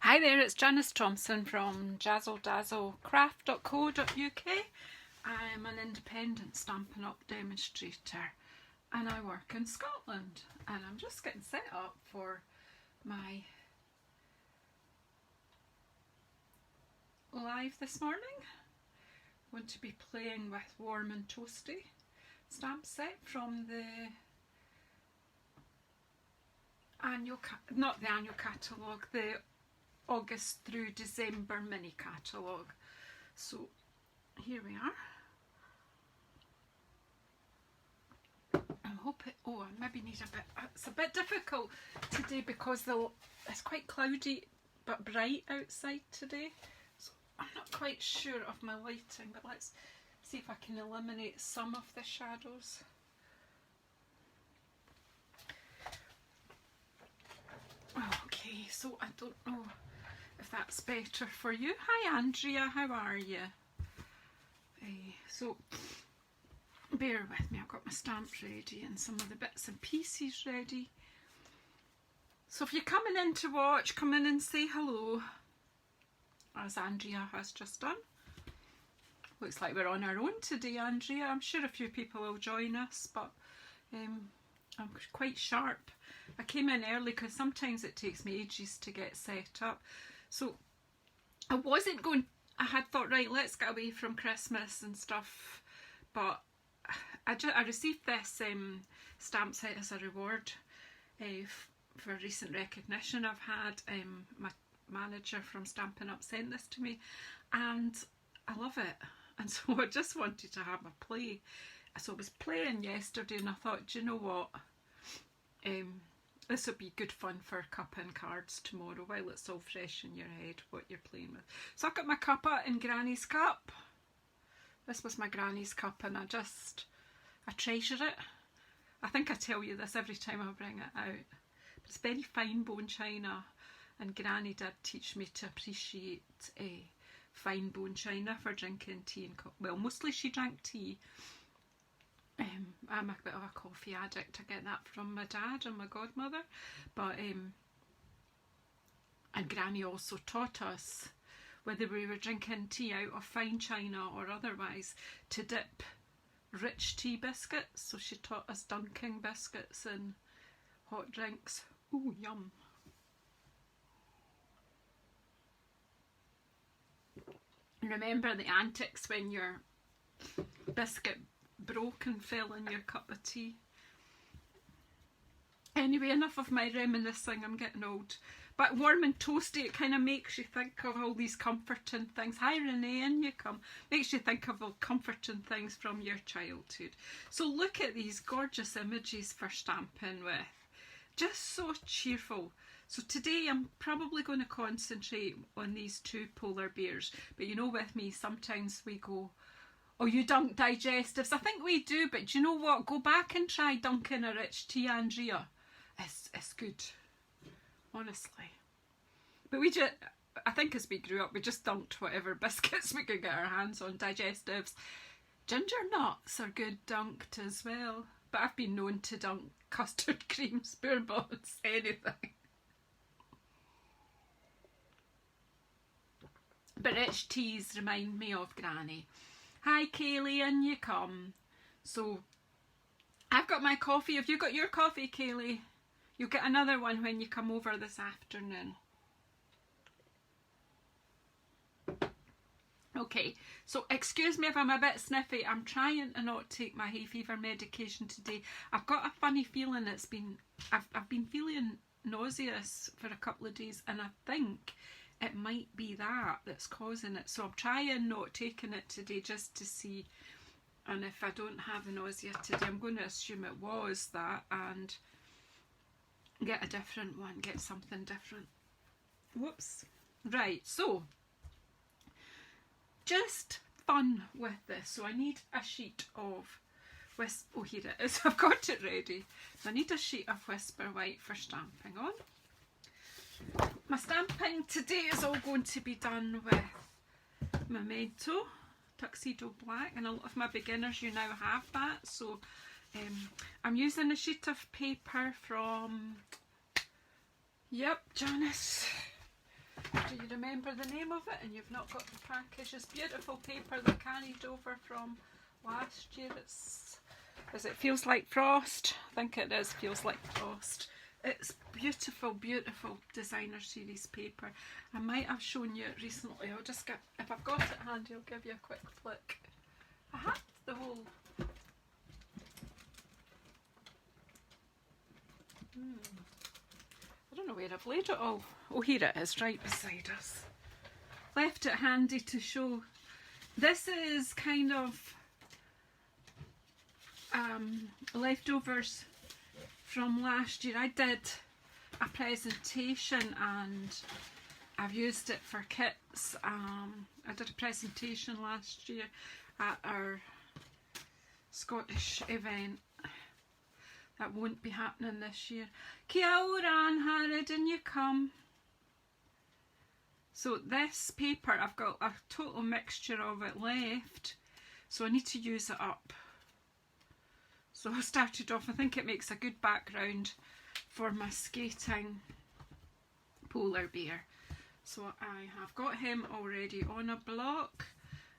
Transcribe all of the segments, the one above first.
Hi there, it's Janice Thompson from JazzleDazzleCraft.co.uk. I'm an independent Stampin' Up demonstrator and I work in Scotland, and I'm just getting set up for my live this morning. I'm going to be playing with Warm and Toasty stamp set from the annual, not the annual catalogue, the August through December mini catalogue. So here we are. I'm hoping, I maybe need a bit, it's a bit difficult today because it's quite cloudy but bright outside today. So I'm not quite sure of my lighting, but let's see if I can eliminate some of the shadows. Okay, so I don't know if that's better for you. Hi Andrea, how are you? So bear with me, I've got my stamp ready and some of the bits and pieces ready. So if you're coming in to watch, come in and say hello, as Andrea has just done. Looks like we're on our own today, Andrea. I'm sure a few people will join us, but I'm quite sharp. I came in early because sometimes it takes me ages to get set up. So I had thought, right, let's get away from Christmas and stuff, but I received this stamp set as a reward for recent recognition I've had. My manager from Stampin' Up sent this to me and I love it, and so I just wanted to have a play. So I was playing yesterday and I thought, do you know what, this would be good fun for cupping cards tomorrow while it's all fresh in your head what you're playing with. So I've got my cuppa in Granny's cup. This was my Granny's cup and I treasure it. I think I tell you this every time I bring it out. But it's very fine bone china, and Granny did teach me to appreciate fine bone china for drinking tea and coffee. Well, mostly she drank tea. I'm a bit of a coffee addict. I get that from my dad and my godmother, but and Granny also taught us, whether we were drinking tea out of fine china or otherwise, to dip rich tea biscuits. So she taught us dunking biscuits in hot drinks. Ooh, yum. Remember the antics when your biscuit broke and fell in your cup of tea. Anyway, enough of my reminiscing, I'm getting old. But Warm and Toasty, it kind of makes you think of all these comforting things. Hi Renee, in you come. Makes you think of all comforting things from your childhood. So look at these gorgeous images for stamping with. Just so cheerful. So today I'm probably going to concentrate on these two polar bears. But you know, with me sometimes we go, oh, you dunk digestives. I think we do, but do you know what? Go back and try dunking a rich tea, Andrea. It's good, honestly. But I think as we grew up, we just dunked whatever biscuits we could get our hands on, digestives. Ginger nuts are good dunked as well. But I've been known to dunk custard creams, bourbons, anything. But rich teas remind me of Granny. Hi Kaylee, in you come. So I've got my coffee. Have you got your coffee, Kaylee? You'll get another one when you come over this afternoon. Okay, so excuse me if I'm a bit sniffy. I'm trying to not take my hay fever medication today. I've got a funny feeling I've been feeling nauseous for a couple of days, and I think it might be that's causing it. So I'm trying not taking it today just to see, and if I don't have the nausea today, I'm going to assume it was that and get a different one, get something different. Whoops. Right, so just fun with this. So I need a sheet of oh, here it is. I've got it ready. So I need a sheet of Whisper White for stamping on. My stamping today is all going to be done with Memento Tuxedo Black, and a lot of my beginners, you now have that. So I'm using a sheet of paper from, yep, Janice. Do you remember the name of it and you've not got the package? It's beautiful paper that carried over from last year. It's, as it feels like frost. I think it is, feels like frost. It's beautiful, beautiful designer series paper. I might have shown you it recently. I'll just get, if I've got it handy, I'll give you a quick flick. I had the whole... I don't know where I've laid it all. Oh, here it is, right beside us. Left it handy to show. This is kind of leftovers from last year. I did a presentation and I've used it for kits. I did a presentation last year at our Scottish event. That won't be happening this year. Kia ora, Ann, didn't you come? So this paper, I've got a total mixture of it left, so I need to use it up. So I started off, I think it makes a good background for my skating polar bear. So I have got him already on a block,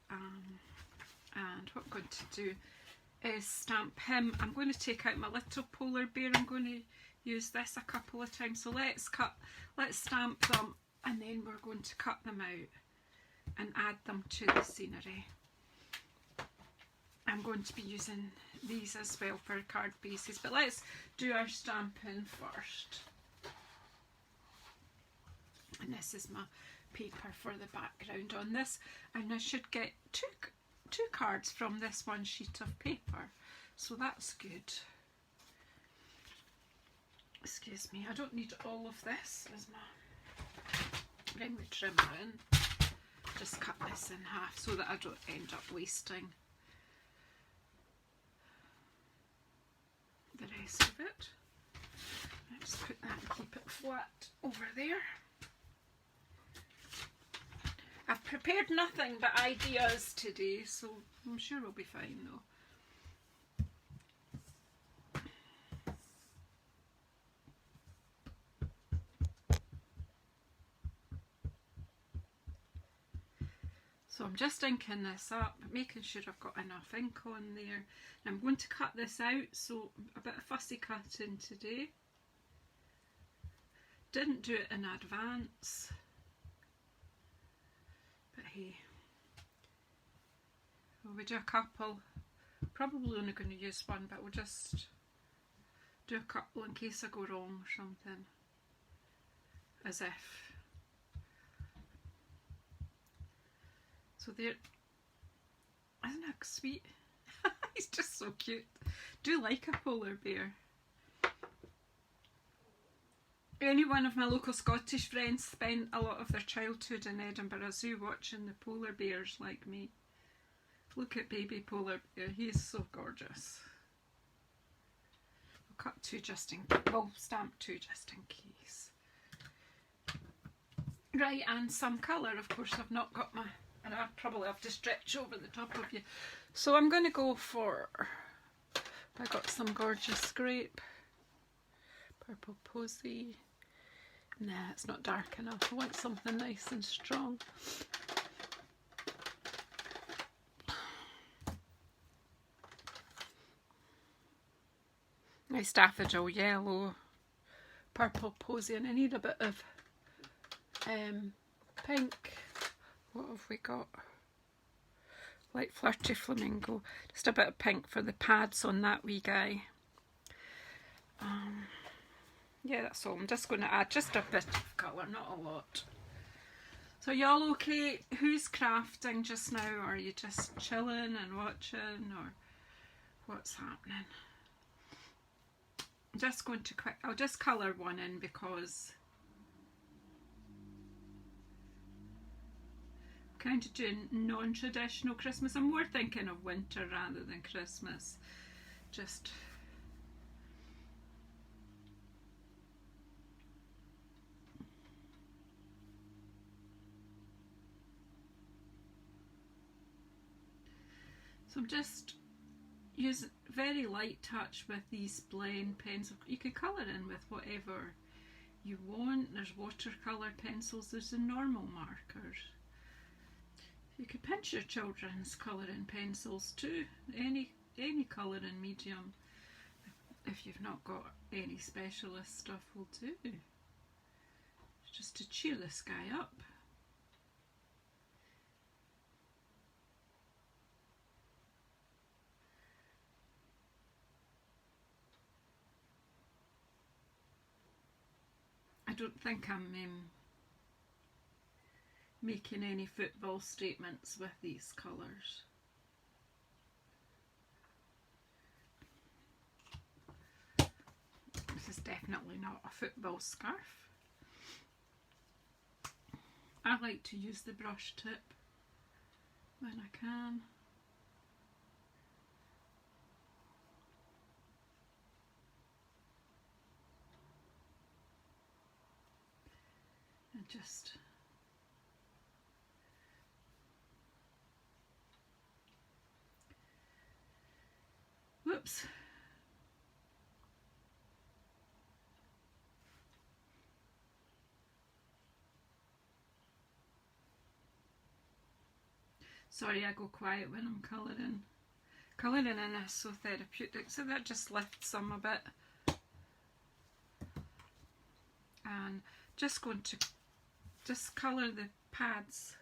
and what I'm going to do is stamp him. I'm going to take out my little polar bear. I'm going to use this a couple of times. So let's stamp them, and then we're going to cut them out and add them to the scenery. I'm going to be using these as well for card bases, but let's do our stamping first. And this is my paper for the background on this, and I should get two cards from this one sheet of paper, so that's good. Excuse me, I don't need all of this as my... Bring the trimmer in. Just cut this in half so that I don't end up wasting the rest of it. Let's put that and keep it flat over there. I've prepared nothing but ideas today, so I'm sure we'll be fine though. So I'm just inking this up, making sure I've got enough ink on there. And I'm going to cut this out, so a bit of fussy cutting today. Didn't do it in advance. But hey, well, we do a couple, probably only going to use one, but we'll just do a couple in case I go wrong or something, as if. So there, isn't that sweet? He's just so cute. Do like a polar bear. Any one of my local Scottish friends spent a lot of their childhood in Edinburgh Zoo watching the polar bears like me. Look at baby polar bear, he is so gorgeous. We'll cut two just in case, we'll stamp two just in case. Right, and some colour, of course I've not got my, and I'll probably have to stretch over the top of you. So I'm going to go for, I got some gorgeous scrape, purple posy. Nah, it's not dark enough. I want something nice and strong. Nice daffodil yellow, purple posy, and I need a bit of pink. What have we got? Light flirty flamingo. Just a bit of pink for the pads on that wee guy. Yeah, that's all. I'm just going to add just a bit of colour, not a lot. So y'all okay? Who's crafting just now? Or are you just chilling and watching, or what's happening? I'm just going to I'll just colour one in because I'm kind of doing non-traditional Christmas. I'm more thinking of winter rather than Christmas. Just... So I'm just using very light touch with these blend pens. You could colour in with whatever you won't. There's watercolour pencils, there's the normal markers. You could pinch your children's colouring pencils too, any colouring medium. If you've not got any specialist stuff, will do. Just to cheer this guy up. I don't think I'm making any football statements with these colours. This is definitely not a football scarf. I like to use the brush tip when I can. And just whoops. Sorry, I go quiet when I'm colouring. Colouring in is so therapeutic, so that just lifts them a bit. And just going to just colour the pads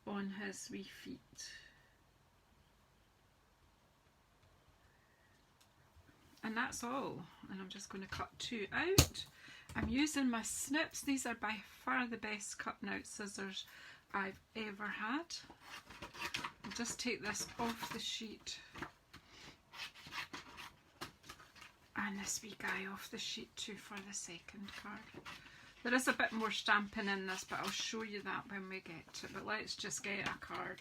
on his wee feet. And that's all. And I'm just going to cut 2 out. I'm using my snips. These are by far the best cutting out scissors I've ever had. I'll just take this off the sheet. And this wee guy off the sheet too for the second card. There is a bit more stamping in this, but I'll show you that when we get to it. But let's just get a card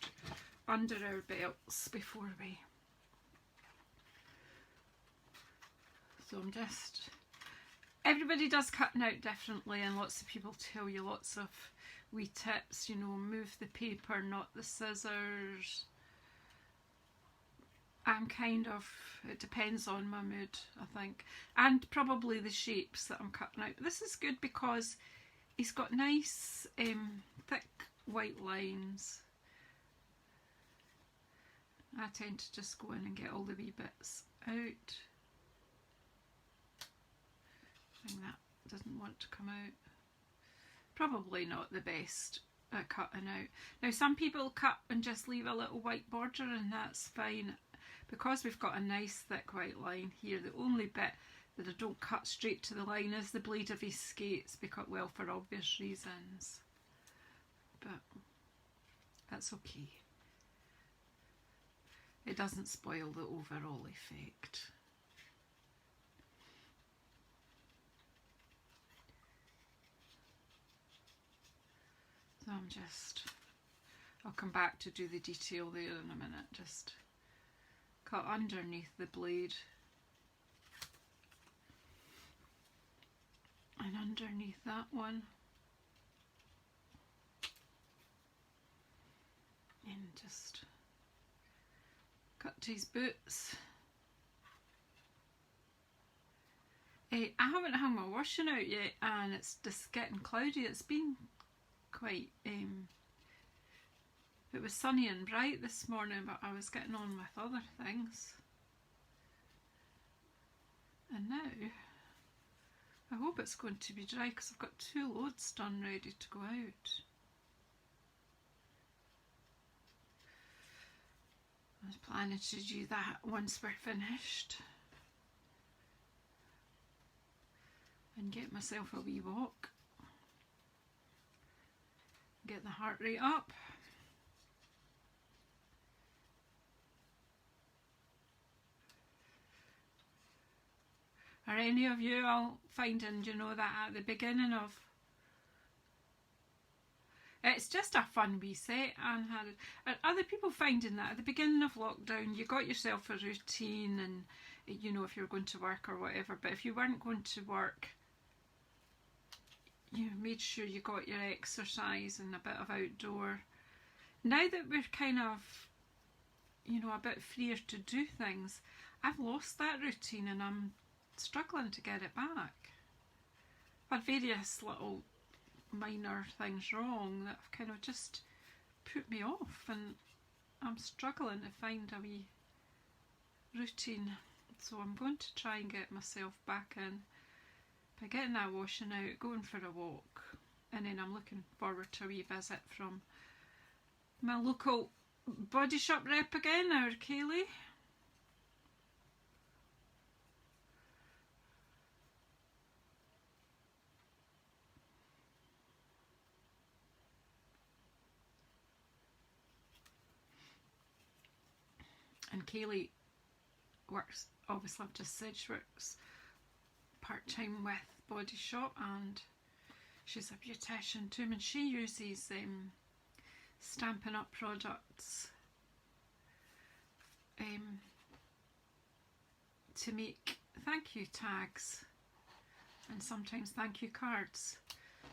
under our belts before we... So I'm just... Everybody does cutting out differently, and lots of people tell you lots of wee tips, you know, move the paper, not the scissors. I'm kind of, it depends on my mood, I think, and probably the shapes that I'm cutting out. This is good because he's got nice thick white lines. I tend to just go in and get all the wee bits out. I think that doesn't want to come out. Probably not the best at cutting out. Now some people cut and just leave a little white border, and that's fine. Because we've got a nice thick white line here, the only bit that I don't cut straight to the line is the blade of his skates, because, well, for obvious reasons. But that's okay. It doesn't spoil the overall effect. So I'll come back to do the detail there in a minute. Just cut underneath the blade and underneath that one, and just cut to his boots. I haven't hung my washing out yet, and it's just getting cloudy. It's been quite it was sunny and bright this morning, but I was getting on with other things. And now I hope it's going to be dry, because I've got 2 loads done ready to go out. I was planning to do that once we're finished and get myself a wee walk, get the heart rate up. Are any of you all finding, you know, that at the beginning of... It's just a fun wee set, and are other people finding that at the beginning of lockdown you got yourself a routine, and, you know, if you're going to work or whatever, but if you weren't going to work, you made sure you got your exercise and a bit of outdoor. Now that we're kind of, you know, a bit freer to do things, I've lost that routine and I'm struggling to get it back. I've had various little minor things wrong that have kind of just put me off, and I'm struggling to find a wee routine. So I'm going to try and get myself back in by getting that washing out, going for a walk, and then I'm looking forward to a wee visit from my local body shop rep again, our Kaylee. And Kaylee works, obviously I've just said she works part-time with Body Shop, and she's a beautician too, and she uses Stampin' Up products to make thank you tags and sometimes thank you cards,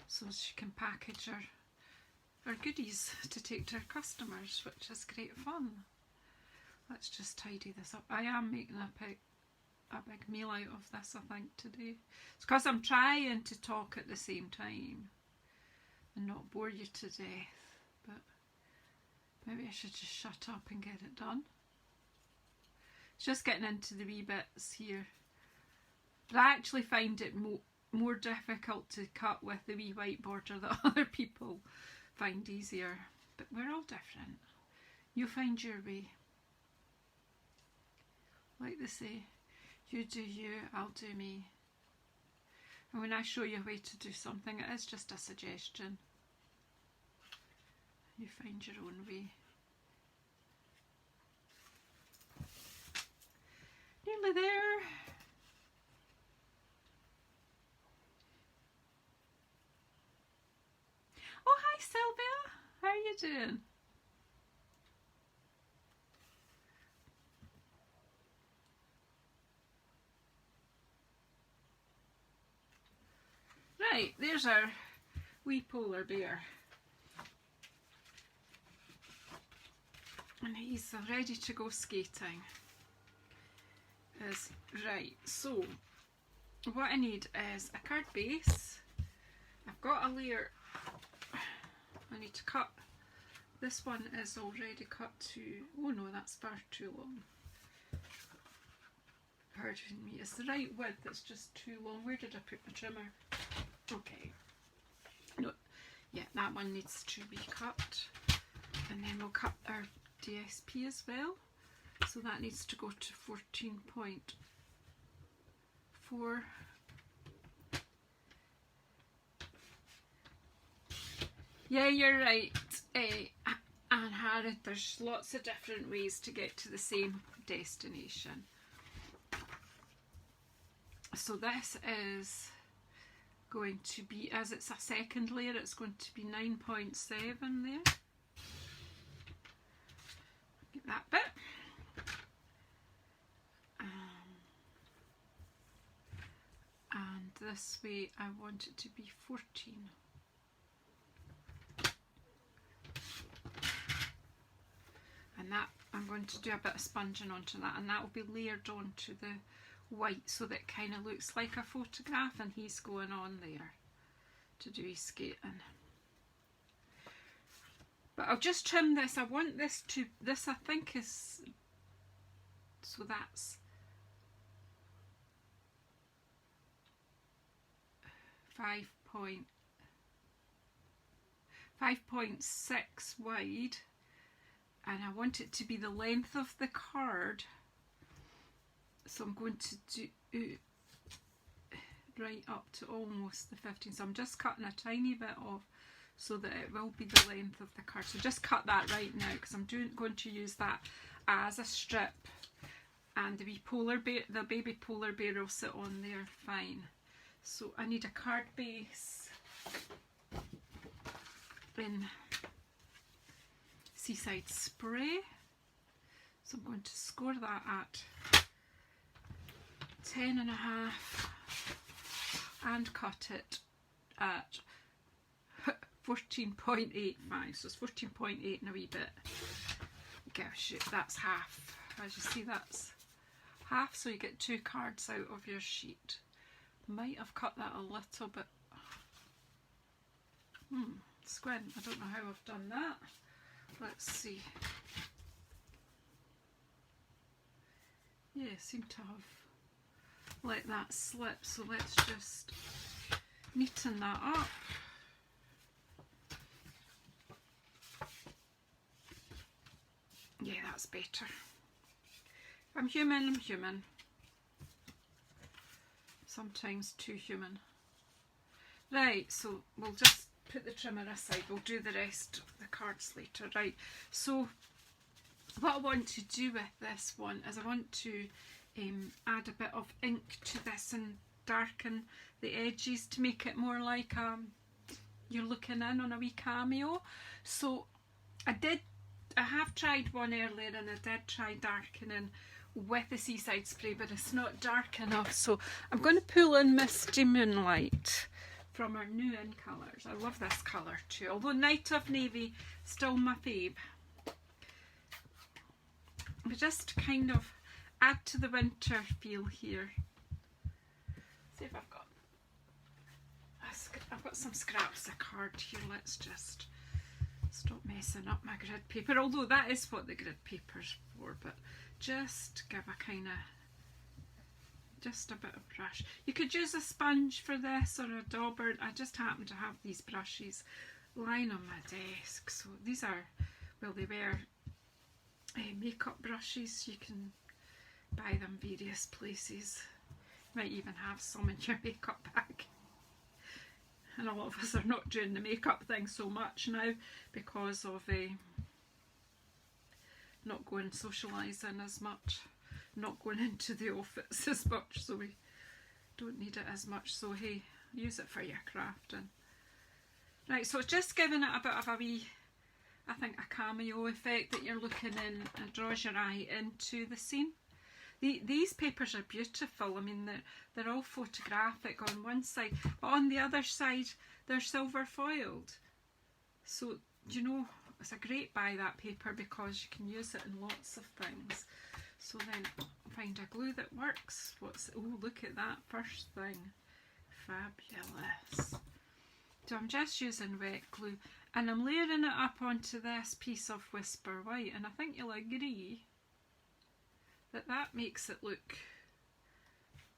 so she can package her goodies to take to her customers, which is great fun. Let's just tidy this up. I am making a big meal out of this, I think, today. It's because I'm trying to talk at the same time and not bore you to death, but maybe I should just shut up and get it done. It's just getting into the wee bits here. But I actually find it more difficult to cut with the wee white border that other people find easier. But we're all different. You find your way. Like they say, you do you, I'll do me. And when I show you a way to do something, it is just a suggestion. You find your own way. Nearly there. Oh, hi Sylvia, how are you doing? Right, there's our wee polar bear. And he's ready to go skating. Right, so what I need is a card base. I've got a layer. I need to cut. This one is already cut to, oh no, that's far too long. Pardon me, it's the right width, it's just too long. Where did I put my trimmer? Okay. No, yeah, that one needs to be cut. And then we'll cut our DSP as well. So that needs to go to 14.4. Yeah, you're right, Anne Harrod. There's lots of different ways to get to the same destination. So this is going to be, as it's a second layer, it's going to be 9.7 there. Get that bit. And this way I want it to be 14. And that, I'm going to do a bit of sponging onto that, and that will be layered onto the white so that it kind of looks like a photograph, and he's going on there to do his skating. But I'll just trim this. I want this to, this I think is, so that's 5.6 wide, and I want it to be the length of the card, so I'm going to do right up to almost the 15, so I'm just cutting a tiny bit off so that it will be the length of the card. So just cut that right now, because I'm going to use that as a strip, and the wee polar bear, the baby polar bear, will sit on there fine. So I need a card base in Seaside Spray. So I'm going to score that at 10.5 and cut it at 14.85. So it's 14.8 and a wee bit. Gosh, that's half. As you see, that's half, so you get 2 cards out of your sheet. Might have cut that a little bit Squint. I don't know how I've done that. Let's see. Yeah, seem to have let that slip, so let's just neaten that up. Yeah, that's better. If I'm human, I'm human. Sometimes too human. Right, so we'll just put the trimmer aside. We'll do the rest of the cards later. Right, so what I want to do with this one is I want to add a bit of ink to this and darken the edges to make it more like you're looking in on a wee cameo. So I have tried one earlier, and I did try darkening with the Seaside spray, but it's not dark enough. So I'm going to pull in Misty Moonlight from our new in colours. I love this colour too, although Night of Navy still my fave. But just kind of add to the winter feel here. See if I've got some scraps of card here. Let's just stop messing up my grid paper, although that is what the grid paper's for, but just give a kind of, just a bit of brush. You could use a sponge for this or a dauber. I just happen to have these brushes lying on my desk. So these are, well, they were makeup brushes. You can buy them various places. Might even have some in your makeup bag. And a lot of us are not doing the makeup thing so much now because of not going socialising as much, not going into the office as much, so we don't need it as much. So hey, use it for your crafting. Right, so just giving it a bit of a wee, I think, a cameo effect that you're looking in and draws your eye into the scene. These papers are beautiful. I mean, they're all photographic on one side, but on the other side they're silver foiled. So, you know, it's a great buy, that paper, because you can use it in lots of things. So then find a glue that works. Oh, look at that first thing. Fabulous. So I'm just using wet glue and I'm layering it up onto this piece of Whisper White, and I think you'll agree that makes it look,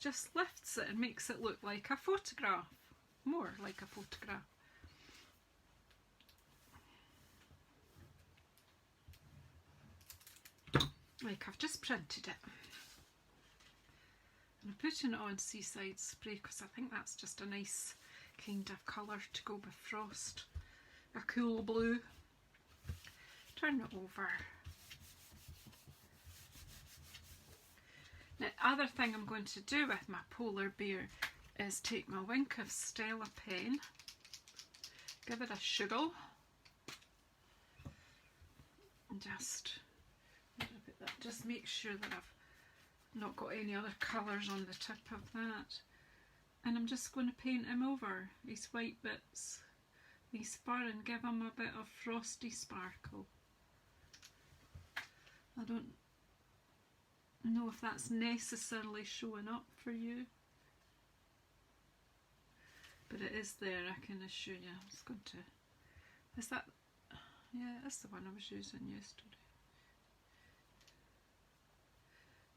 just lifts it and makes it look like a photograph, more like a photograph. Like I've just printed it. And I'm putting it on Seaside spray because I think that's just a nice kind of colour to go with frost. A cool blue. Turn it over. Now, the other thing I'm going to do with my polar bear is take my Wink of Stella pen, give it a shuggle, and just make sure that I've not got any other colours on the tip of that. And I'm just going to paint him over, these white bits, these fur, and give him a bit of frosty sparkle. I don't know if that's necessarily showing up for you, but it is there, I can assure you. I'm just going to, is that, yeah, that's the one I was using yesterday.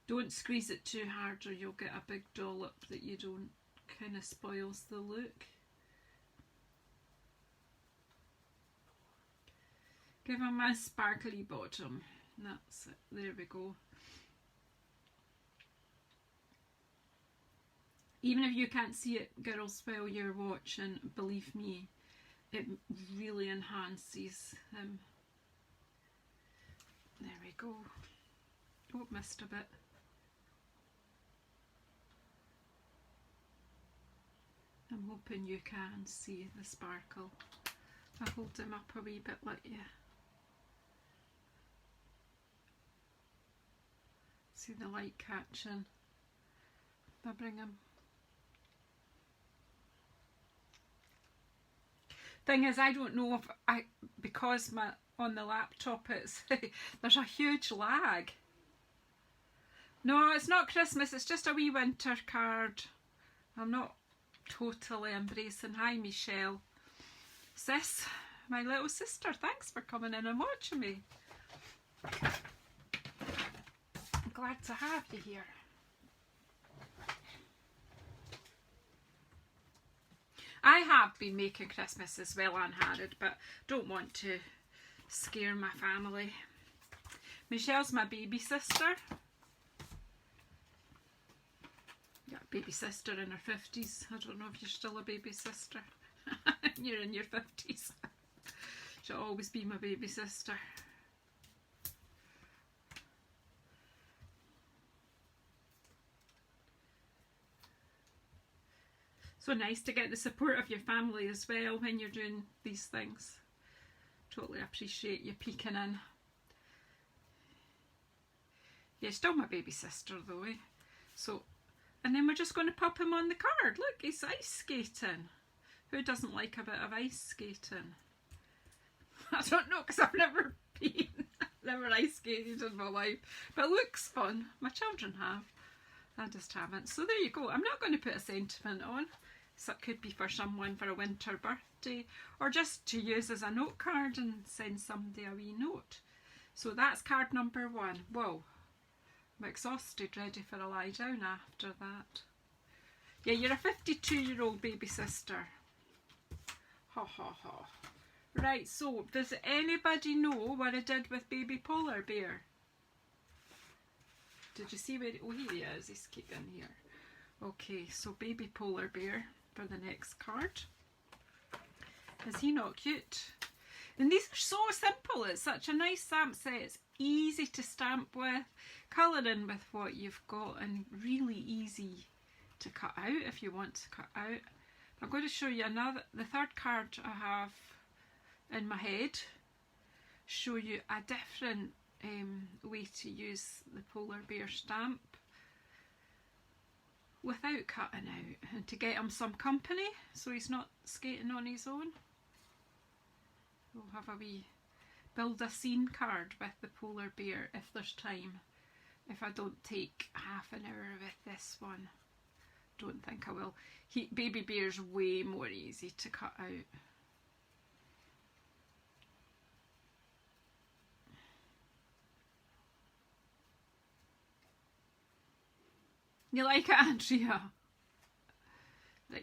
Don't squeeze it too hard or you'll get a big dollop that you don't, kind of spoils the look. Give him a sparkly bottom. That's it. There we go. Even if you can't see it, girls, while you're watching, believe me, it really enhances him. There we go. Oh, missed a bit. I'm hoping you can see the sparkle. I'll hold him up a wee bit like you. See the light catching. If I bring him. Thing is, I don't know if because on the laptop it's there's a huge lag. No, it's not Christmas, it's just a wee winter card. I'm not totally embracing. Hi, Michelle. Sis, my little sister, thanks for coming in and watching me. I'm glad to have you here. I have been making Christmas as well, Anne Harrod, but don't want to scare my family. Michelle's my baby sister. Yeah, baby sister in her 50s. I don't know if you're still a baby sister. You're in your 50s. She'll always be my baby sister. So nice to get the support of your family as well when you're doing these things. Totally appreciate you peeking in. Yeah, still my baby sister though, eh? So, and then we're just going to pop him on the card. Look, he's ice skating. Who doesn't like a bit of ice skating? I don't know, because I've never been, never ice skated in my life. But it looks fun. My children have. I just haven't. So there you go. I'm not going to put a sentiment on. So it could be for someone for a winter birthday, or just to use as a note card and send somebody a wee note. So that's card number 1. Whoa, I'm exhausted, ready for a lie down after that. Yeah, you're a 52-year-old baby sister. Ha ha ha. Right, so does anybody know what I did with baby polar bear? Did you see where, oh here he is, he's keeping here. Okay, so baby polar bear for the next card. Is he not cute? And these are so simple. It's such a nice stamp set. It's easy to stamp with, colour in with what you've got, and really easy to cut out if you want to cut out. I'm going to show you the third card I have in my head. Show you a different way to use the polar bear stamp without cutting out, and to get him some company so he's not skating on his own. We'll have a wee build a scene card with the polar bear if there's time, if I don't take half an hour with this one. Don't think I will. Baby bear's way more easy to cut out. You like it, Andrea?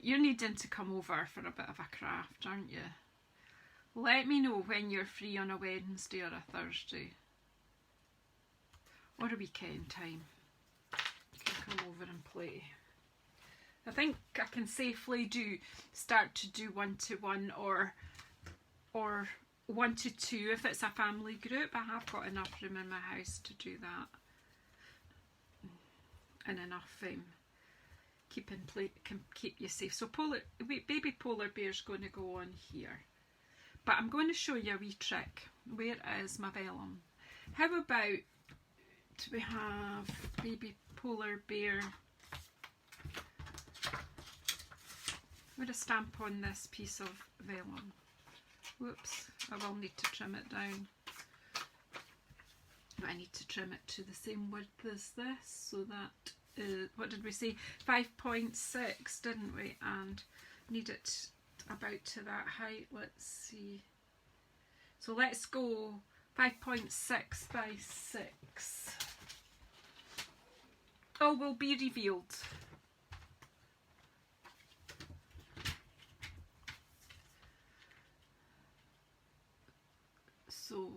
You're needing to come over for a bit of a craft, aren't you? Let me know when you're free on a Wednesday or a Thursday. Or a weekend time. You can come over and play. I think I can safely start to do 1-to-1 or 1-to-2 if it's a family group. I have got enough room in my house to do that. And enough keep you safe. So baby polar bear's going to go on here, but I'm going to show you a wee trick. Where is my vellum? How about we have baby polar bear with a stamp on this piece of vellum. Whoops, I will need to trim it down. I need to trim it to the same width as this, so that what did we say, 5.6, didn't we? And need it about to that height. Let's see, so let's go 5.6 by 6. Oh, will be revealed. So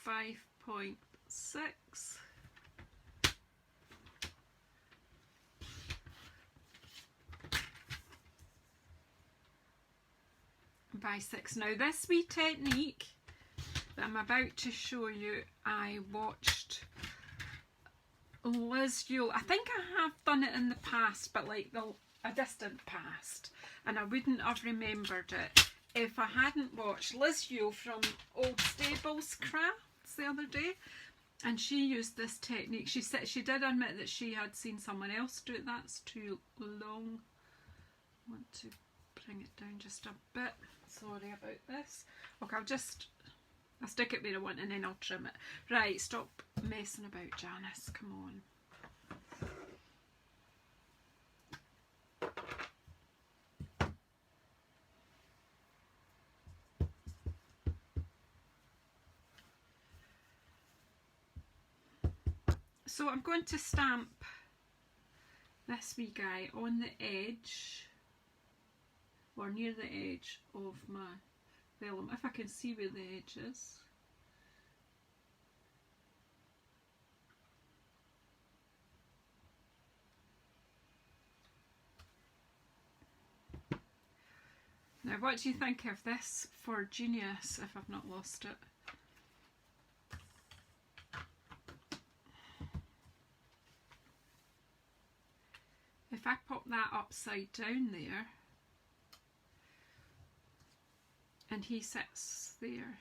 5.6 by 6. Now this wee technique that I'm about to show you, I watched Liz Yule. I think I have done it in the past, but like a distant past, and I wouldn't have remembered it if I hadn't watched Liz Yule from Old Stables Crafts the other day, and she used this technique. She said she did admit that she had seen someone else do it. That's too long. I want to bring it down just a bit. Sorry about this. Okay, I'll stick it where I want and then I'll trim it. Right, stop messing about, Janice. Come on. So I'm going to stamp this wee guy on the edge, or near the edge of my vellum, if I can see where the edge is. Now what do you think of this for Genius, if I've not lost it? If I pop that upside down there, and he sits there,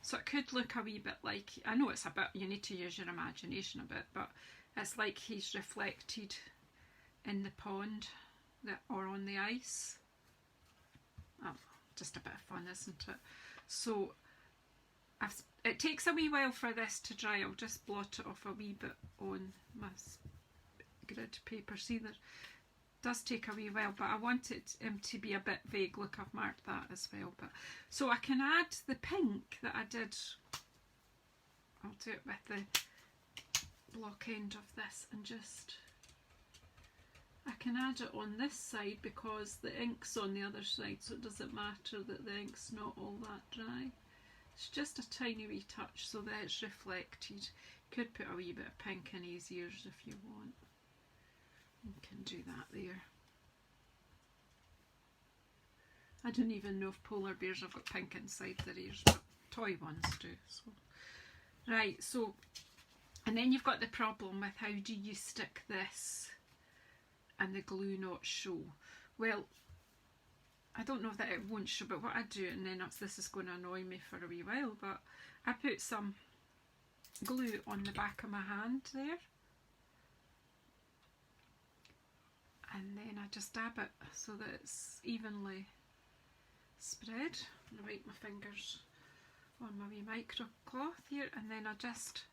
so it could look a wee bit like, I know it's a bit, you need to use your imagination a bit, but it's like he's reflected in the pond or on the ice. Oh, just a bit of fun, isn't it? So it takes a wee while for this to dry. I'll just blot it off a wee bit on my grid paper. See, that does take a wee while, but I want it to be a bit vague. Look, I've marked that as well. But so I can add the pink that I did. I'll do it with the block end of this, and just, I can add it on this side because the ink's on the other side, so it doesn't matter that the ink's not all that dry. It's just a tiny wee touch so that it's reflected. You could put a wee bit of pink in his ears if you want. You can do that there. I don't even know if polar bears have got pink inside their ears, but toy ones do. So, right, so, and then you've got the problem with how do you stick this and the glue not show. Well, I don't know that it won't show, but what I do, and then this is going to annoy me for a wee while, but I put some glue on the back of my hand there, and then I just dab it so that it's evenly spread. I'm going to wipe my fingers on my wee micro cloth here, and then I just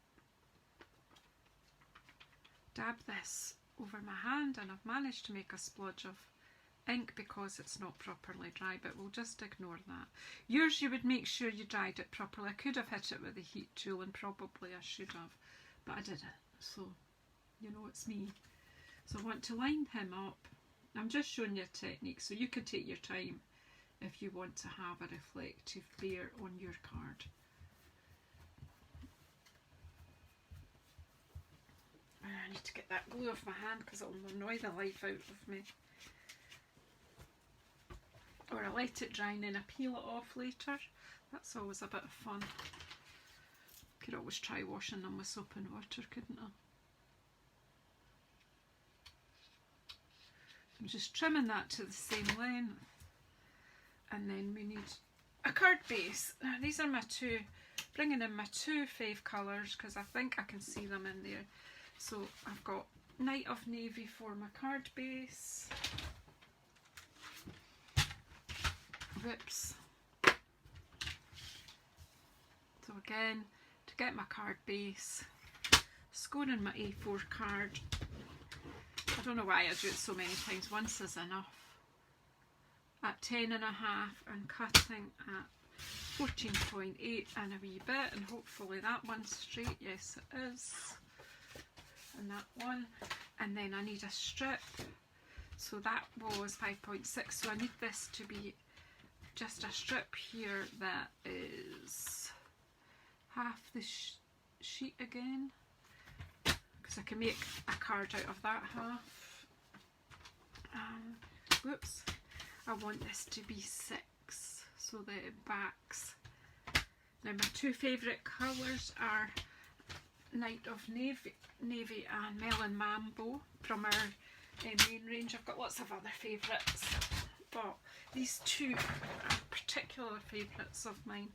dab this over my hand, and I've managed to make a splodge of ink because it's not properly dry, but we'll just ignore that. Yours, you would make sure you dried it properly. I could have hit it with a heat tool, and probably I should have, but I didn't, so you know it's me. So I want to line him up. I'm just showing you a technique, so you can take your time if you want to have a reflective bear on your card. I need to get that glue off my hand because it'll annoy the life out of me. Or I let it dry and then I peel it off later. That's always a bit of fun. Could always try washing them with soap and water, couldn't I? I'm just trimming that to the same length. And then we need a card base. Now these are my two, bringing in my two fave colours because I think I can see them in there. So I've got Night of Navy for my card base. Whoops. So again, to get my card base, scoring my A4 card. I don't know why I do it so many times, once is enough. At 10.5 and cutting at 14.8 and a wee bit, and hopefully that one's straight. Yes, it is. And that one, and then I need a strip, so that was 5.6, so I need this to be just a strip here that is half the sheet again, because I can make a card out of that half. Whoops, I want this to be 6 so that it backs. Now my two favourite colours are Night of Navy and Melon Mambo from our main range. I've got lots of other favourites, but these two are particular favourites of mine.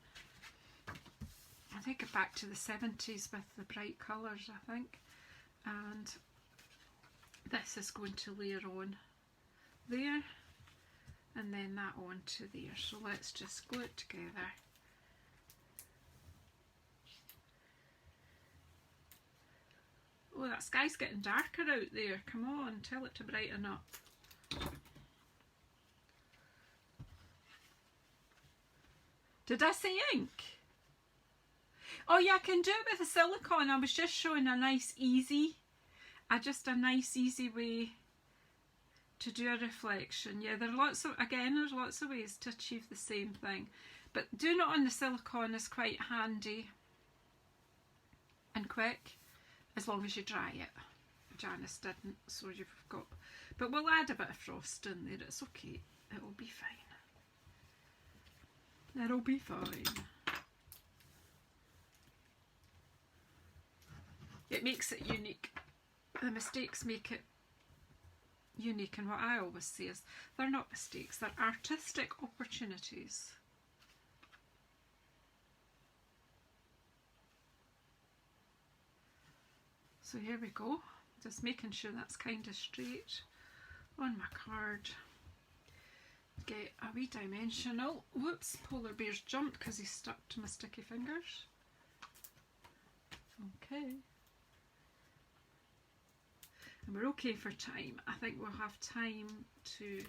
I take it back to the 70s with the bright colours, I think, and this is going to layer on there and then that on to there. So let's just glue it together. Oh, that sky's getting darker out there. Come on, tell it to brighten up. Did I say ink? Oh yeah, I can do it with the silicone. I was just showing a nice easy way to do a reflection. Yeah, there's lots of ways to achieve the same thing, but doing it on the silicone is quite handy and quick, as long as you dry it. Janice didn't, so you've got, but we'll add a bit of frost in there. It's okay, it'll be fine. It'll be fine. It makes it unique. The mistakes make it unique, and what I always say is they're not mistakes, they're artistic opportunities. So here we go, just making sure that's kind of straight on my card. Get a wee dimensional. Whoops, polar bear's jumped because he's stuck to my sticky fingers. Okay. And we're okay for time. I think we'll have time to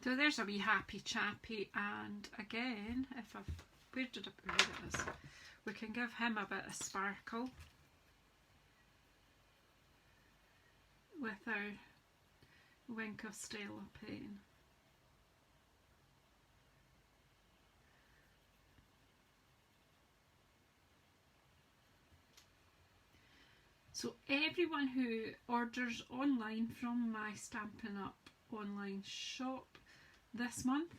so there's a wee happy chappy, and again, if I've, where it is, we can give him a bit of sparkle with our Wink of Stella pen. So everyone who orders online from my Stampin' Up online shop this month,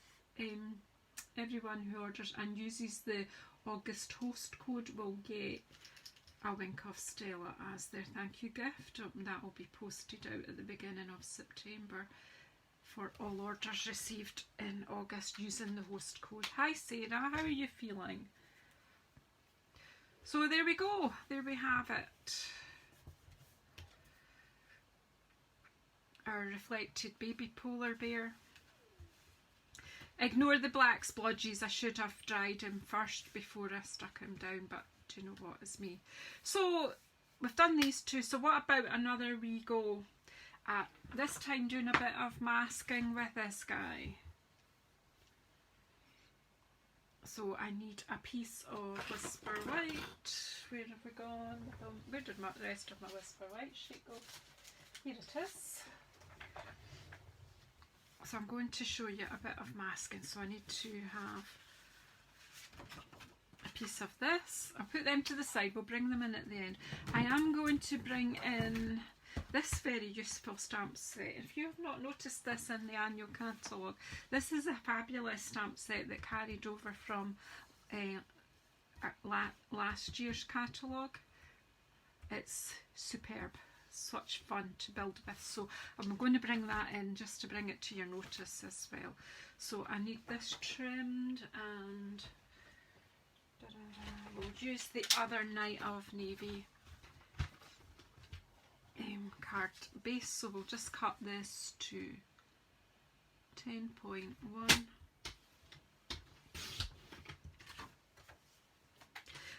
everyone who orders and uses the August host code will get a Wink of Stella as their thank you gift. That will be posted out at the beginning of September for all orders received in August using the host code. Hi Sarah, how are you feeling? So there we go, there we have it. Our reflected baby polar bear. Ignore the black splodges, I should have dried him first before I stuck him down, but do you know what, it's me. So we've done these two, so what about another wee go at this time doing a bit of masking with this guy. So I need a piece of Whisper White. Where have we gone? Where did the rest of my Whisper White sheet go? Here it is. So I'm going to show you a bit of masking, so I need to have a piece of this. I'll put them to the side, we'll bring them in at the end. I am going to bring in this very useful stamp set. If you have not noticed this in the annual catalogue, this is a fabulous stamp set that carried over from last year's catalogue. It's superb. Such fun to build with, so I'm going to bring that in just to bring it to your notice as well. So I need this trimmed, and we'll use the other Night of Navy card base, so we'll just cut this to 10.1.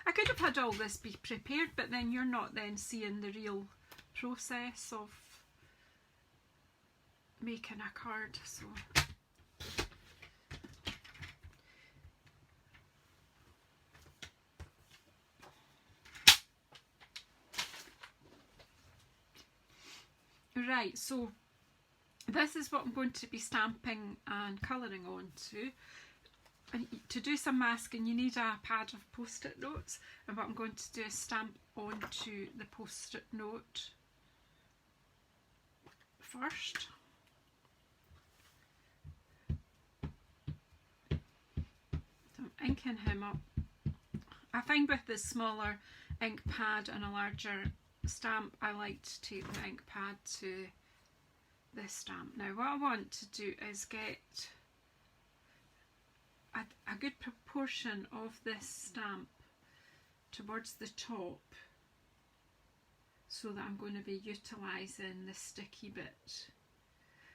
I could have had all this be prepared, but then you're not then seeing the real process of making a card. So right, so this is what I'm going to be stamping and colouring onto. And to do some masking you need a pad of post-it notes, and what I'm going to do is stamp onto the post-it note first. So I'm inking him up. I find with the smaller ink pad and a larger stamp, I like to take the ink pad to this stamp. Now what I want to do is get a good proportion of this stamp towards the top, so that I'm going to be utilising the sticky bit.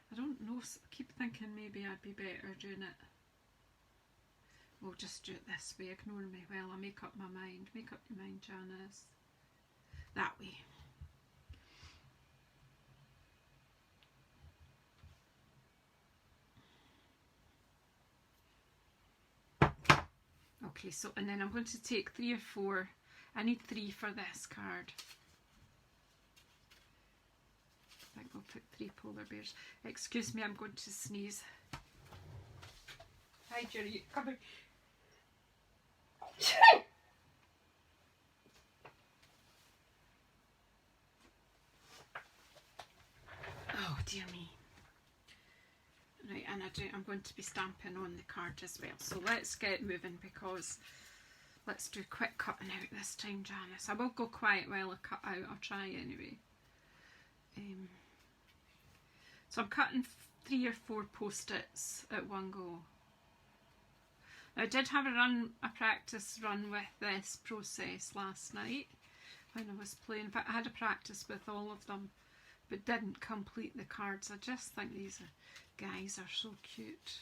I don't know, I keep thinking maybe I'd be better doing it. We'll just do it this way, ignore me while I make up my mind. Make up your mind, Janice. that way. Okay, so, and then I'm going to take 3 or 4. I need 3 for this card. I think we'll put 3 polar bears. Excuse me, I'm going to sneeze. Hi, Jerry, come here. Oh, dear me. Right, and I'm going to be stamping on the card as well. So let's get moving, because let's do quick cutting out this time, Janice. I will go quiet while I cut out. I'll try anyway. So I'm cutting 3 or 4 post-its at one go. Now, I did have a practice run with this process last night when I was playing. In fact, I had a practice with all of them, but didn't complete the cards. I just think these guys are so cute.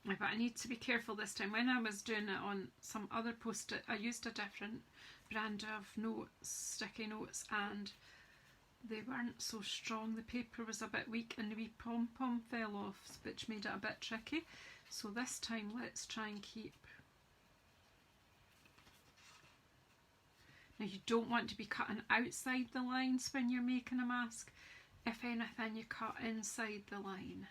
But I need to be careful this time. When I was doing it on some other post-it, I used a different brand of notes, sticky notes, and they weren't so strong. The paper was a bit weak and the wee pom-pom fell off, which made it a bit tricky. So this time let's try and keep... Now, you don't want to be cutting outside the lines when you're making a mask. If anything, you cut inside the line,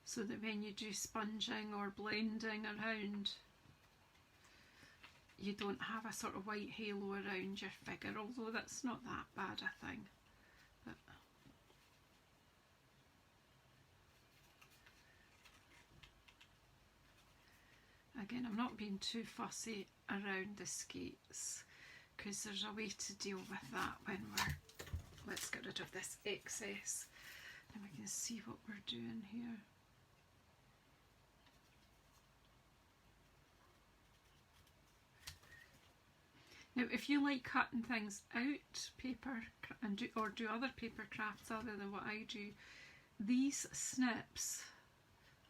so that when you do sponging or blending around, you don't have a sort of white halo around your figure, although that's not that bad a thing. But again, I'm not being too fussy around the skates, because there's a way to deal with that when let's get rid of this excess and we can see what we're doing here. Now, if you like cutting things out paper and do other paper crafts other than what I do, these snips,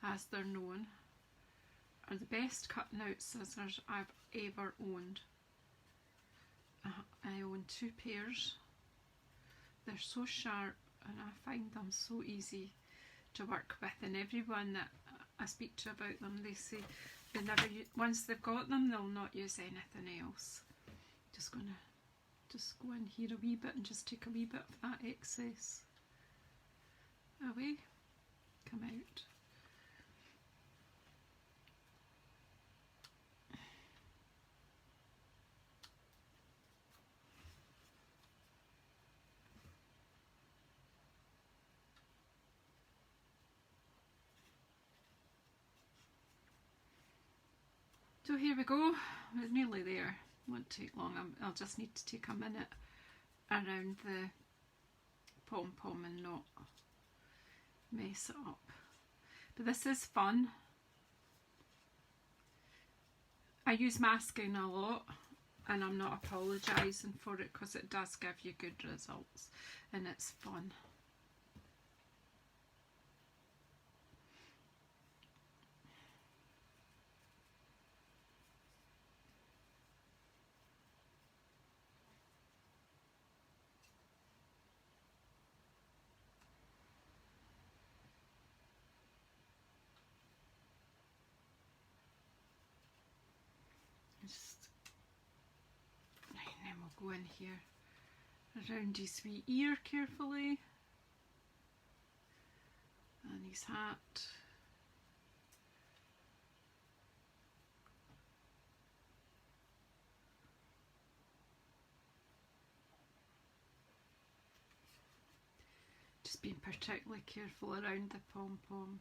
as they're known, are the best cutting out scissors I've ever owned. I own 2 pairs. They're so sharp and I find them so easy to work with, and everyone that I speak to about them, they say they never once they've got them, they'll not use anything else. Just gonna go in here a wee bit and just take a wee bit of that excess away, come out. So here we go, we're nearly there. Won't take long. I'll just need to take a minute around the pom-pom and not mess it up. But this is fun. I use masking a lot and I'm not apologising for it, because it does give you good results and it's fun. And then we'll go in here around his wee ear carefully, and his hat. Just being particularly careful around the pom-pom.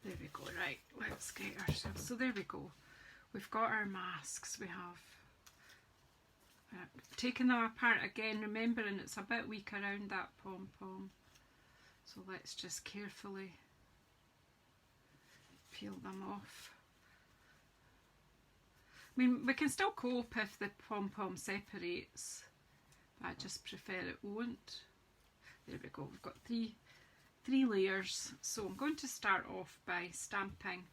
There we go, right, let's get ourselves, so there we go. We've got our masks, we have taken them apart again, remembering it's a bit weak around that pom-pom. So let's just carefully peel them off. I mean, we can still cope if the pom-pom separates, but I just prefer it won't. There we go, we've got three layers. So I'm going to start off by stamping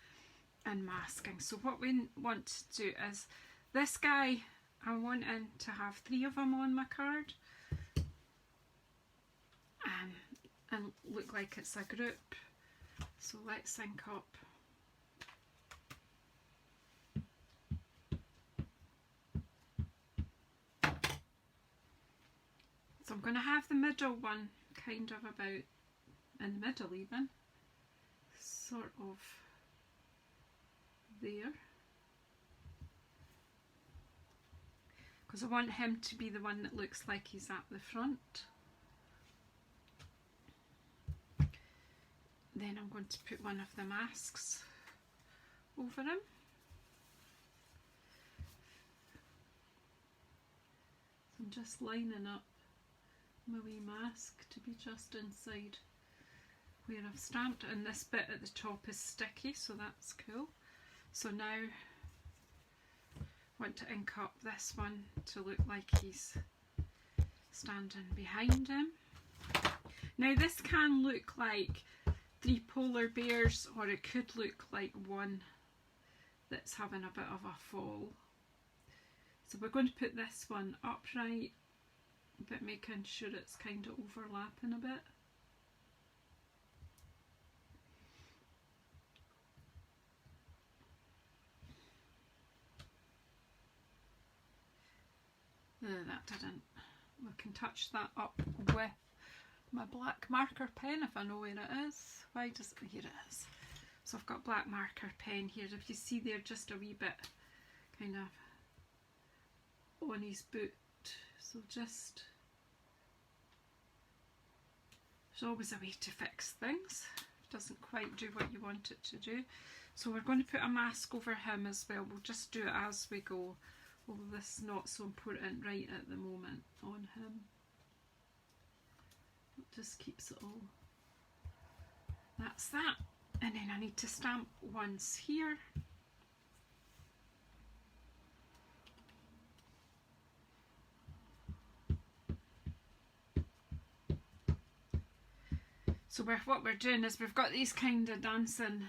and masking. So what we want to do is, this guy, I'm wanting to have 3 of them on my card and look like it's a group. So let's sync up. So I'm going to have the middle one kind of about in the middle, even sort of there, because I want him to be the one that looks like he's at the front. Then I'm going to put one of the masks over him. So I'm just lining up my wee mask to be just inside where I've stamped, and this bit at the top is sticky, so that's cool. So now I want to ink up this one to look like he's standing behind him. Now this can look like 3 polar bears, or it could look like one that's having a bit of a fall. So we're going to put this one upright, but making sure it's kind of overlapping a bit. That didn't. We can touch that up with my black marker pen if I know where it is. Why does it? Here it is. So I've got black marker pen here. If you see there, just a wee bit kind of on his boot. So just, there's always a way to fix things. It doesn't quite do what you want it to do. So we're going to put a mask over him as well. We'll just do it as we go. Although this is not so important right at the moment on him. It just keeps it all. That's that. And then I need to stamp once here. So what we're doing is we've got these kind of dancing,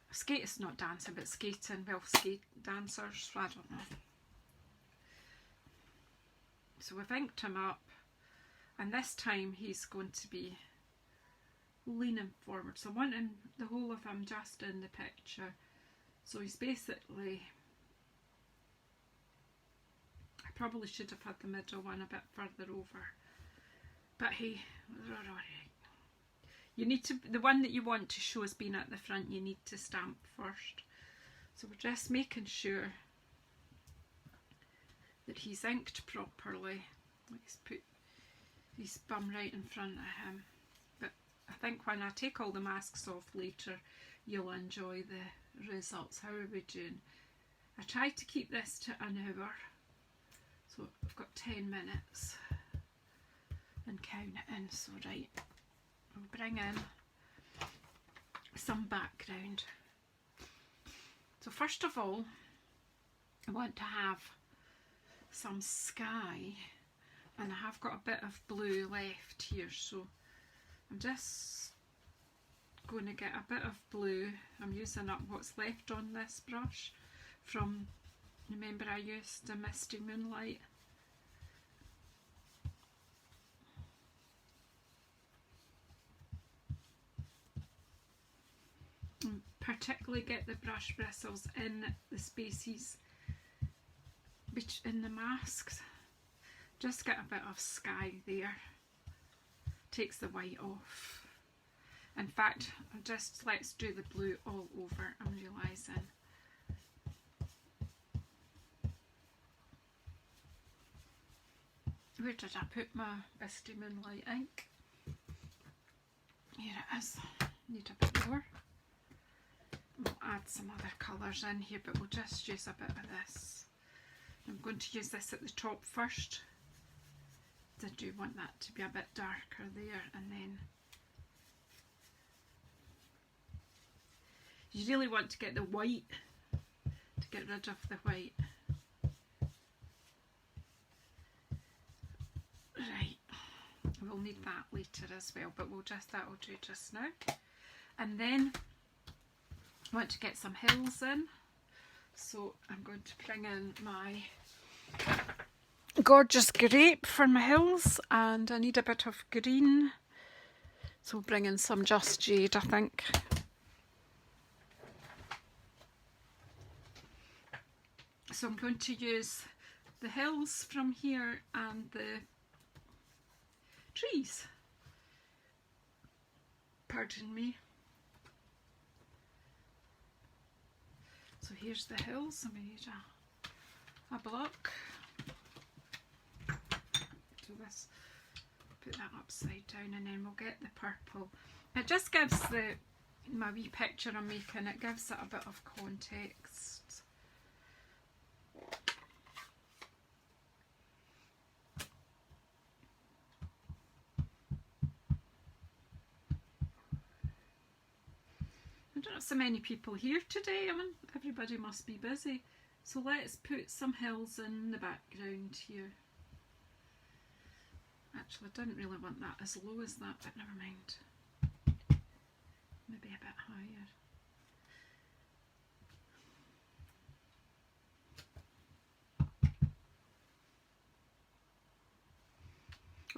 it's not dancing, but skating, well, skate dancers, I don't know. So we've inked him up, and this time he's going to be leaning forward. So I want him, the whole of him just in the picture. So he's basically, I probably should have had the middle one a bit further over, but hey, you need to, the one that you want to show as being at the front, you need to stamp first. So we're just making sure that he's inked properly. Let's put his bum right in front of him. But I think when I take all the masks off later, you'll enjoy the results. How are we doing? I tried to keep this to an hour. So I've got 10 minutes and count it in. So right, we'll bring in some background. So first of all, I want to have some sky, and I have got a bit of blue left here, so I'm just going to get a bit of blue. I'm using up what's left on this brush from, remember I used the Misty Moonlight. And particularly get the brush bristles in the spaces in the masks. Just get a bit of sky there. Takes the white off. In fact, let's do the blue all over, I'm realising. Where did I put my Misty Moonlight ink? Here it is. Need a bit more. We'll add some other colours in here, but we'll just use a bit of this. I'm going to use this at the top first. I do want that to be a bit darker there, and then you really want to get the white, to get rid of the white. we'll need that later as well, but that'll do just now. And then I want to get some hills in, so I'm going to bring in my gorgeous grape for my hills, and I need a bit of green, so we'll bring in some Just Jade, I think. So I'm going to use the hills from here and the trees. Pardon me. So here's the hills. I made a block. So this, put that upside down, and then we'll get the purple. It just gives my wee picture I'm making, it gives it a bit of context. I don't have so many people here today. I mean, everybody must be busy. So let's put some hills in the background here. Actually, I didn't really want that as low as that, but never mind. Maybe a bit higher.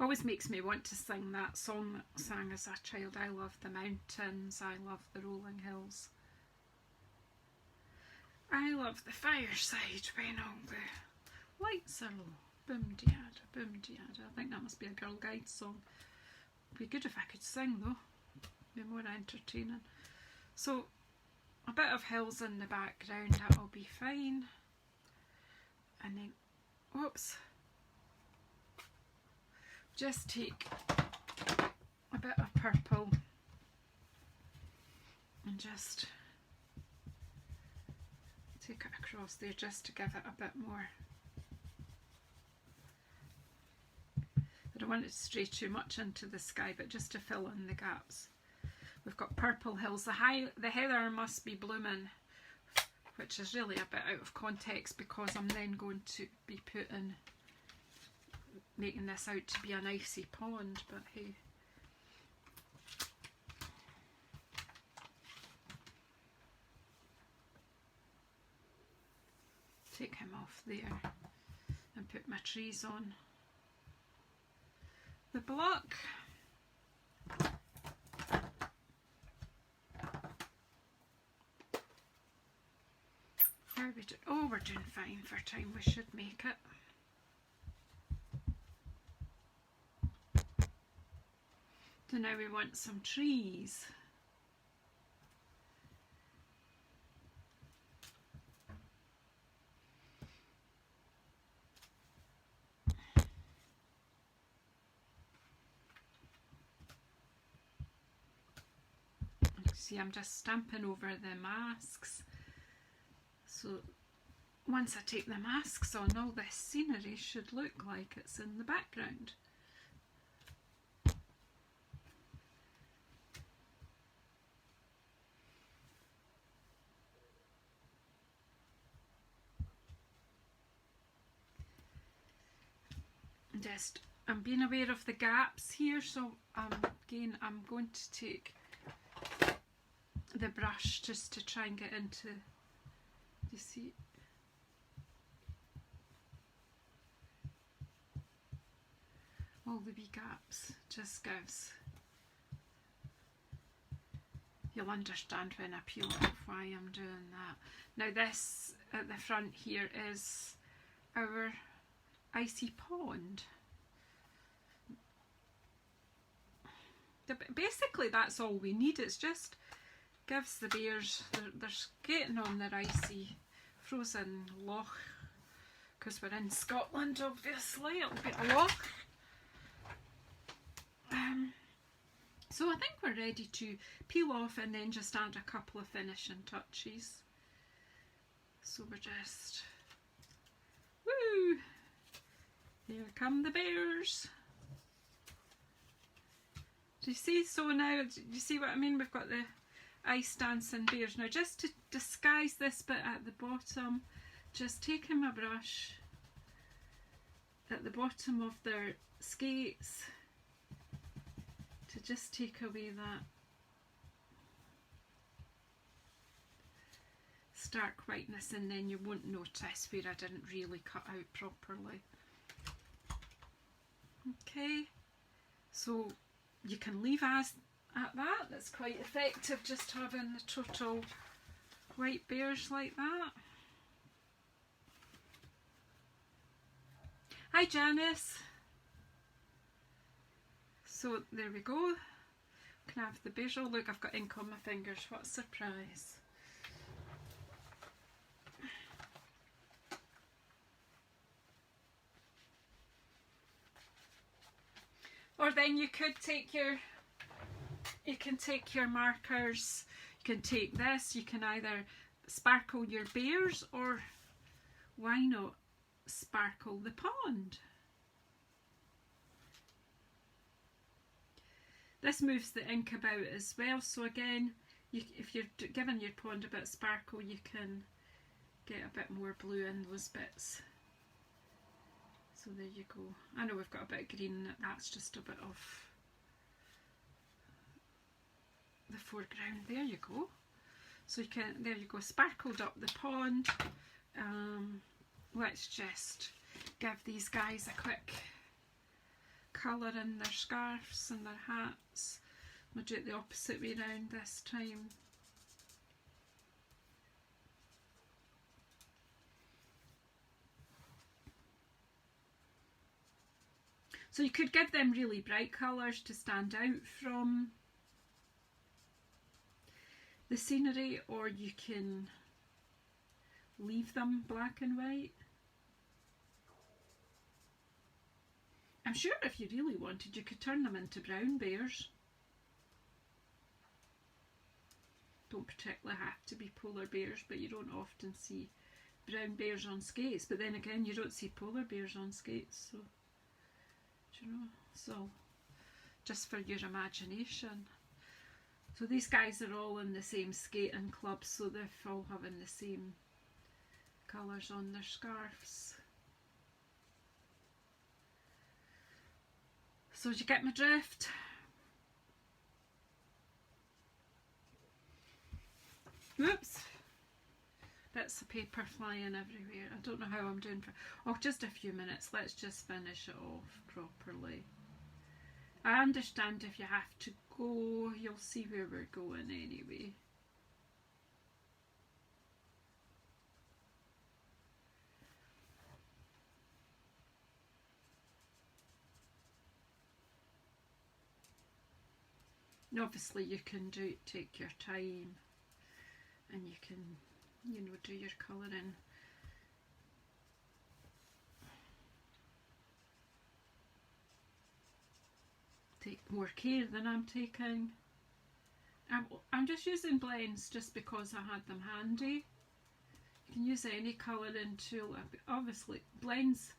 Always makes me want to sing that song that I sang as a child. I love the mountains, I love the rolling hills. I love the fireside when all the lights are low. Boom diada, boom diada. I think that must be a Girl Guide song. It'd be good if I could sing though. Be more entertaining. So a bit of hills in the background, that'll be fine. And then, whoops. Just take a bit of purple and just take it across there just to give it a bit more. I don't want it to stray too much into the sky, but just to fill in the gaps. We've got purple hills. The heather must be blooming, which is really a bit out of context because I'm then going to be making this out to be an icy pond, but hey. Take him off there and put my trees on the block. How are we doing? Oh, we're doing fine for time. We should make it. So now we want some trees. See, I'm just stamping over the masks. So once I take the masks on, all this scenery should look like it's in the background. I'm being aware of the gaps here, so again I'm going to take the brush just to try and get into, you see, all the wee gaps. Just gives, you'll understand when I peel it off why I'm doing that. Now this at the front here is our icy pond. Basically that's all we need. It's just gives the bears, they're skating on their icy frozen loch, because we're in Scotland obviously, it'll be a loch. So I think we're ready to peel off and then just add a couple of finishing touches. So we're just, woo! Here come the bears. Do you see? So now, do you see what I mean? We've got the ice dancing bears. Now just to disguise this bit at the bottom, just taking my brush at the bottom of their skates to just take away that stark whiteness, and then you won't notice where I didn't really cut out properly. Okay, so you can leave as at that. That's quite effective, just having the total white bears like that. Hi Janice. So there we go. Can I have the bears? Oh look, I've got ink on my fingers. What a surprise. Or then you could take your, you can take your markers, you can take this, you can either sparkle your bears, or why not sparkle the pond? This moves the ink about as well, so again, if you're giving your pond a bit of sparkle, you can get a bit more blue in those bits. So there you go. I know we've got a bit of green, that's just a bit of the foreground. There you go. So you can, there you go, sparkled up the pond. Let's just give these guys a quick colour in their scarves and their hats. We'll do it the opposite way round this time. So you could give them really bright colours to stand out from the scenery, or you can leave them black and white. I'm sure if you really wanted, you could turn them into brown bears. Don't particularly have to be polar bears, but you don't often see brown bears on skates. But then again, you don't see polar bears on skates, so you know, so just for your imagination. So these guys are all in the same skating club, so they're all having the same colours on their scarves. So did you get my drift? Whoops. Bits of paper flying everywhere. I don't know how I'm doing for, oh, just a few minutes. Let's just finish it off properly. I understand if you have to go, you'll see where we're going anyway. And obviously you can take your time, and you can, you know, do your colouring. Take more care than I'm taking. I'm just using blends just because I had them handy. You can use any colouring tool. Obviously blends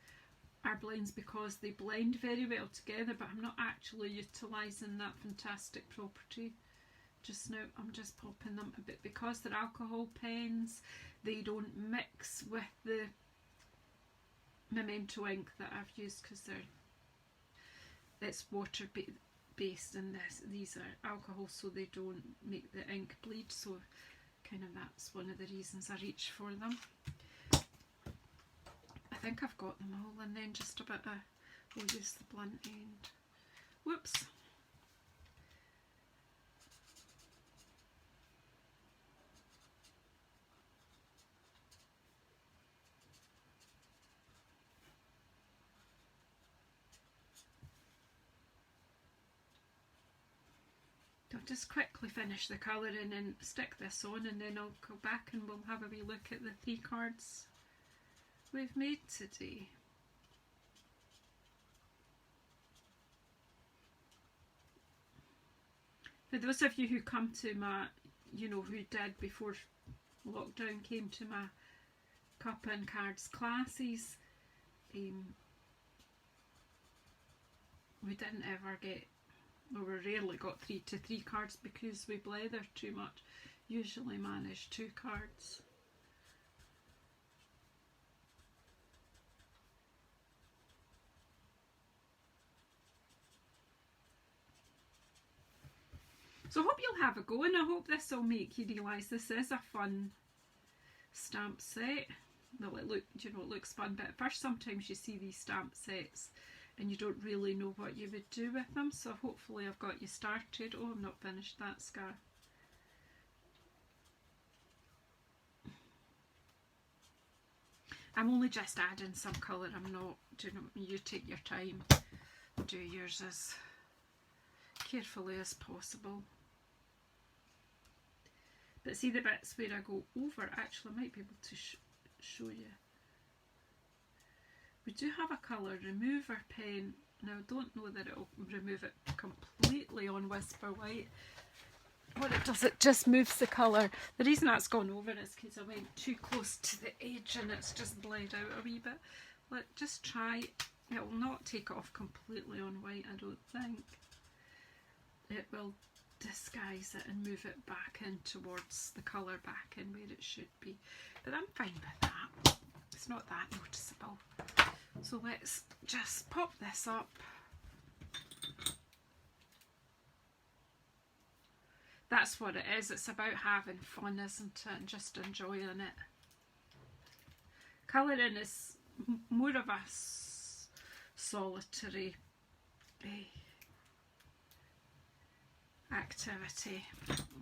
are blends because they blend very well together, but I'm not actually utilising that fantastic property just now. I'm just popping them a bit because they're alcohol pens. They don't mix with the Memento ink that I've used because it's water based, and these are alcohol, so they don't make the ink bleed. So kind of that's one of the reasons I reach for them. I think I've got them all, and then just a bit of, we'll use the blunt end. Whoops. I'll just quickly finish the colouring and stick this on, and then I'll go back and we'll have a wee look at the 3 cards we've made today. For those of you who come to my, you know, who did before lockdown came to my cup and cards classes, we didn't ever get, well, we rarely got 3 to 3 cards because we blether too much. Usually manage 2 cards. So I hope you'll have a go, and I hope this will make you realise this is a fun stamp set. Well, it looks fun, but at first sometimes you see these stamp sets and you don't really know what you would do with them. So hopefully I've got you started. Oh, I'm not finished that scarf. I'm only just adding some colour. I'm not, you take your time, do yours as carefully as possible. But see the bits where I go over, actually I might be able to show you. We do have a colour remover pen. Now I don't know that it'll remove it completely on Whisper White. What it does, it just moves the colour. The reason that's gone over is because I went too close to the edge and it's just bled out a wee bit. Let's just try. It will not take it off completely on white, I don't think. It will disguise it and move it back in towards the colour back in where it should be. But I'm fine with that. It's not that noticeable. So let's just pop this up. That's what it is. It's about having fun, isn't it? And just enjoying it. Colouring is more of a solitary activity.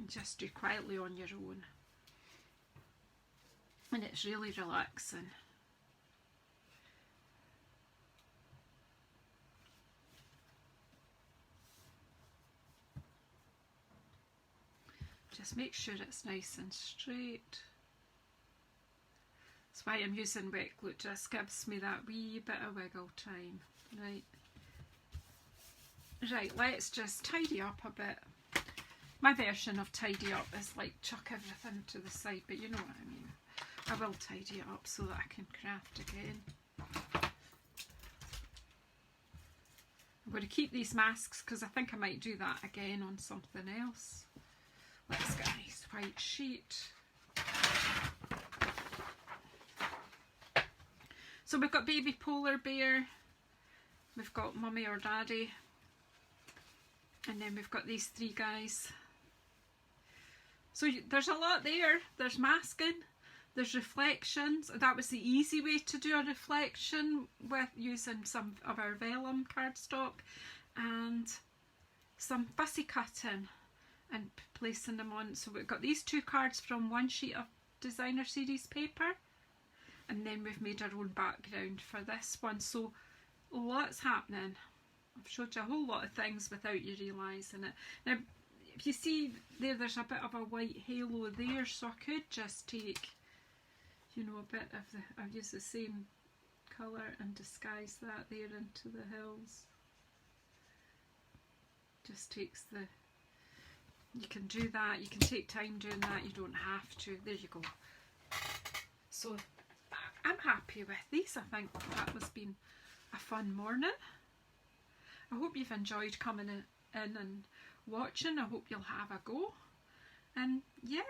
Just do quietly on your own. And it's really relaxing. Just make sure it's nice and straight. That's why I'm using wet glue. It just gives me that wee bit of wiggle time. Right, let's just tidy up a bit. My version of tidy up is like chuck everything to the side, but you know what I mean. I will tidy it up so that I can craft again. I'm going to keep these masks because I think I might do that again on something else. Let's get a nice white sheet. So we've got baby polar bear, we've got mummy or daddy, and then we've got these three guys. So there's a lot there. There's masking, there's reflections. That was the easy way to do a reflection with using some of our vellum cardstock, and some fussy cutting and placing them on. So we've got these two cards from one sheet of designer series paper, and then we've made our own background for this one. So lots happening. I've showed you a whole lot of things without you realising it. Now if you see there, there's a bit of a white halo there, so I could just take, you know, a bit of the, I'll use the same colour and disguise that there into the hills. Just takes the, you can do that, you can take time doing that, you don't have to. There you go. So I'm happy with these. I think that has been a fun morning. I hope you've enjoyed coming in and watching. I hope you'll have a go. And yeah,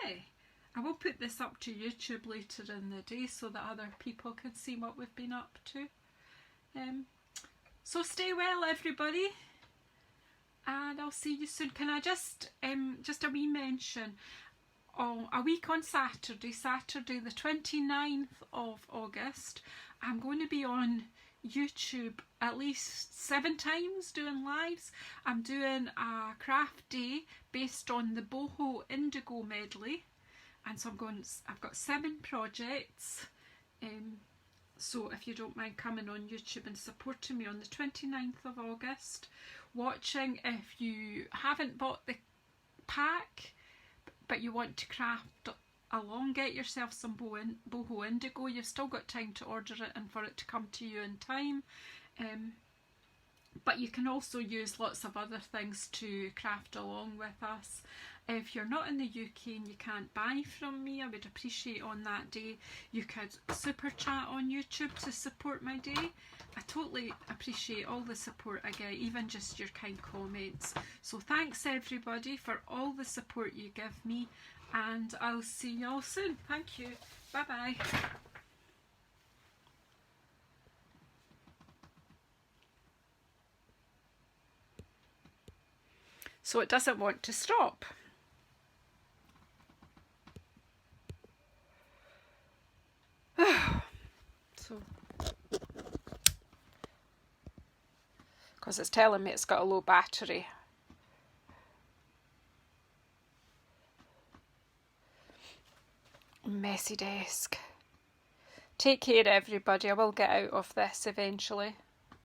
I will put this up to YouTube later in the day so that other people can see what we've been up to. So stay well, everybody, and I'll see you soon. Can I just a wee mention, a week on Saturday the 29th of August, I'm going to be on YouTube at least 7 times doing lives. I'm doing a craft day based on the boho indigo medley, and so I've got 7 projects. So if you don't mind coming on YouTube and supporting me on the 29th of August, watching. If you haven't bought the pack but you want to craft along, get yourself some boho indigo. You've still got time to order it and for it to come to you in time. But you can also use lots of other things to craft along with us. If you're not in the UK and you can't buy from me, I would appreciate on that day you could super chat on YouTube to support my day. I totally appreciate all the support I get, even just your kind comments. So thanks everybody for all the support you give me, and I'll see you all soon. Thank you. Bye bye. So it doesn't want to stop. So, because it's telling me it's got a low battery. Messy desk. Take care, everybody. I will get out of this eventually.